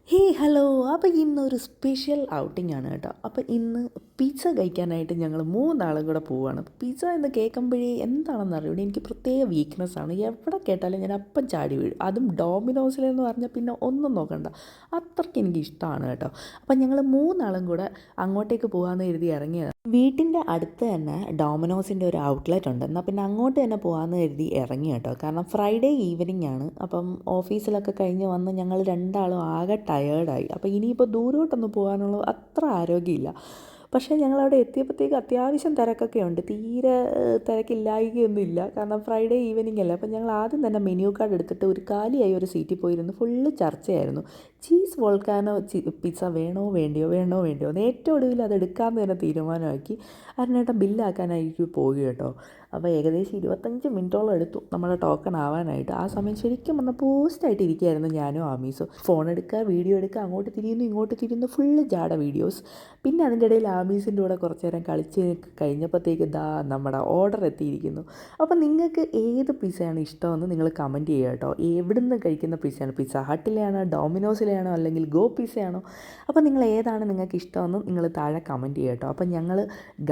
Hello. അപ്പോൾ ഇന്നൊരു special outing ആണ് കേട്ടോ. അപ്പോൾ ഇന്ന് പിസ്സ കഴിക്കാനായിട്ട് ഞങ്ങൾ മൂന്നാളും കൂടെ പോവുകയാണ്. പിസ്സ എന്ന് കേൾക്കുമ്പോഴേ എന്താണെന്ന് അറിയൂടെ, എനിക്ക് പ്രത്യേക വീക്ക്നെസ്സാണ്. എവിടെ കേട്ടാലും ഞാൻ അപ്പം ചാടി വീഴും. അതും ഡോമിനോസിലെന്ന് പറഞ്ഞാൽ പിന്നെ ഒന്നും നോക്കണ്ട, അത്രയ്ക്ക് എനിക്ക് ഇഷ്ടമാണ് കേട്ടോ. അപ്പം ഞങ്ങൾ മൂന്നാളും കൂടെ അങ്ങോട്ടേക്ക് പോകാമെന്ന് കരുതി ഇറങ്ങിയത്. വീട്ടിൻ്റെ അടുത്ത് തന്നെ ഡോമിനോസിൻ്റെ ഒരു ഔട്ട്ലെറ്റ് ഉണ്ട്. എന്നാൽ പിന്നെ അങ്ങോട്ട് തന്നെ പോകാമെന്ന് കരുതി ഇറങ്ങി കേട്ടോ. കാരണം ഫ്രൈഡേ ഈവനിങ് ആണ്. അപ്പം ഓഫീസിലൊക്കെ കഴിഞ്ഞ് വന്ന് ഞങ്ങൾ രണ്ടാളും ആകെ ടയേർഡായി. അപ്പോൾ ഇനിയിപ്പോൾ ദൂരോട്ടൊന്നും പോകാനുള്ള അത്ര ആരോഗ്യമില്ല. പക്ഷേ ഞങ്ങളവിടെ എത്തിയപ്പോഴത്തേക്ക് അത്യാവശ്യം തിരക്കൊക്കെ ഉണ്ട്. തീരെ തിരക്കില്ലായികയൊന്നുമില്ല, കാരണം ഫ്രൈഡേ ഈവനിങ് അല്ലേ. അപ്പം ഞങ്ങൾ ആദ്യം തന്നെ മെനു കാർഡ് എടുത്തിട്ട് ഒരു കാലിയായി ഒരു സീറ്റിൽ പോയിരുന്നു. ഫുള്ള് ചർച്ചയായിരുന്നു. ചീസ് വോൾക്കാനോ പിസ്സ വേണോ വേണ്ടിയോ എന്ന് ഏറ്റവും ഒടുവിൽ അത് എടുക്കാമെന്ന് തന്നെ തീരുമാനമാക്കി. അതിനേട്ടൻ ബില്ലാക്കാനായിരിക്കും പോവുക കേട്ടോ. അപ്പോൾ ഏകദേശം 25 മിനിറ്റോളം എടുത്തു നമ്മുടെ ടോക്കൺ ആവാനായിട്ട്. ആ സമയം ശരിക്കും പറഞ്ഞാൽ പോസ്റ്റായിട്ട് ഇരിക്കുകയായിരുന്നു ഞാനും ആമീസും. ഫോൺ എടുക്കുക, വീഡിയോ എടുക്കുക, അങ്ങോട്ട് തിരിയുന്നു ഇങ്ങോട്ട് തിരിയുന്നു, ഫുള്ള് ജാട വീഡിയോസ്. പിന്നെ അതിൻ്റെ ഇടയിൽ ആമീസിൻ്റെ കൂടെ കുറച്ച് നേരം കളിച്ച് കഴിഞ്ഞപ്പോഴത്തേക്ക് നമ്മുടെ ഓർഡർ എത്തിയിരിക്കുന്നു. അപ്പോൾ നിങ്ങൾക്ക് ഏത് പിസ്സയാണ് ഇഷ്ടമെന്ന് നിങ്ങൾ കമൻറ്റ് ചെയ്യുക കേട്ടോ. എവിടുന്ന് കഴിക്കുന്ന പിസ്സയാണ്, പിസ്സ ഹട്ടിലെയാണോ, ഡോമിനോസിലെയാണോ, അല്ലെങ്കിൽ ഗോ പിസ്സയാണോ? അപ്പോൾ നിങ്ങൾ ഏതാണ് നിങ്ങൾക്ക് ഇഷ്ടമെന്നും നിങ്ങൾ താഴെ കമൻറ്റ് ചെയ്യുക കേട്ടോ. അപ്പോൾ ഞങ്ങൾ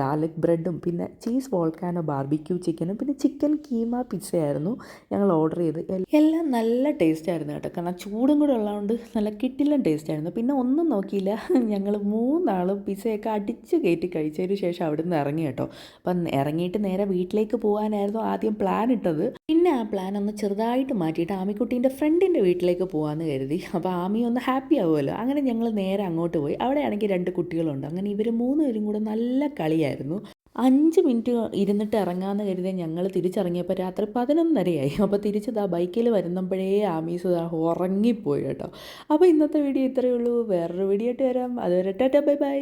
ഗാർലിക് ബ്രെഡും പിന്നെ ചീസ് വോൾക്കാനോ ബാർബിക്യൂ ചിക്കനും പിന്നെ ചിക്കൻ കീമ പിസ്സയായിരുന്നു ഞങ്ങൾ ഓർഡർ ചെയ്ത്. എല്ലാം നല്ല ടേസ്റ്റ് ആയിരുന്നു കേട്ടോ. കാരണം ചൂടും കൂടെ ഉള്ളതുകൊണ്ട് നല്ല കിട്ടില്ല ടേസ്റ്റ് ആയിരുന്നു. പിന്നെ ഒന്നും നോക്കിയില്ല, ഞങ്ങൾ മൂന്നാളും പിസ്സയൊക്കെ അടിച്ച് കയറ്റി കഴിച്ചതിന് ശേഷം അവിടെ നിന്ന് ഇറങ്ങി കേട്ടോ. അപ്പം ഇറങ്ങിയിട്ട് നേരെ വീട്ടിലേക്ക് പോകാനായിരുന്നു ആദ്യം പ്ലാൻ ഇട്ടത്. പിന്നെ ആ പ്ലാൻ ഒന്ന് ചെറുതായിട്ട് മാറ്റിയിട്ട് ആമിക്കുട്ടീൻ്റെ ഫ്രണ്ടിൻ്റെ വീട്ടിലേക്ക് പോകാമെന്ന് കരുതി. അപ്പോൾ ആമി ഒന്ന് ഹാപ്പി ആവുമല്ലോ. അങ്ങനെ ഞങ്ങൾ നേരെ അങ്ങോട്ട് പോയി. അവിടെയാണെങ്കിൽ 2 കുട്ടികളുണ്ട്. അങ്ങനെ ഇവർ 3 പേരും കൂടെ നല്ല കളിയായിരുന്നു. 5 മിനിറ്റ് ഇരുന്നിട്ട് ഇറങ്ങാമെന്ന് കരുതി ഞങ്ങൾ തിരിച്ചിറങ്ങിയപ്പോൾ രാത്രി 11:30 അപ്പോൾ തിരിച്ച് ബൈക്കിൽ വരുന്നപ്പോഴേ ആമീസ് ഉറങ്ങിപ്പോയി കേട്ടോ. അപ്പോൾ ഇന്നത്തെ വീഡിയോ ഇത്രയേ ഉള്ളൂ. വേറൊരു വീഡിയോ ആയിട്ട് വരാം. അതുവരെ ടാറ്റാ ബൈ ബൈ.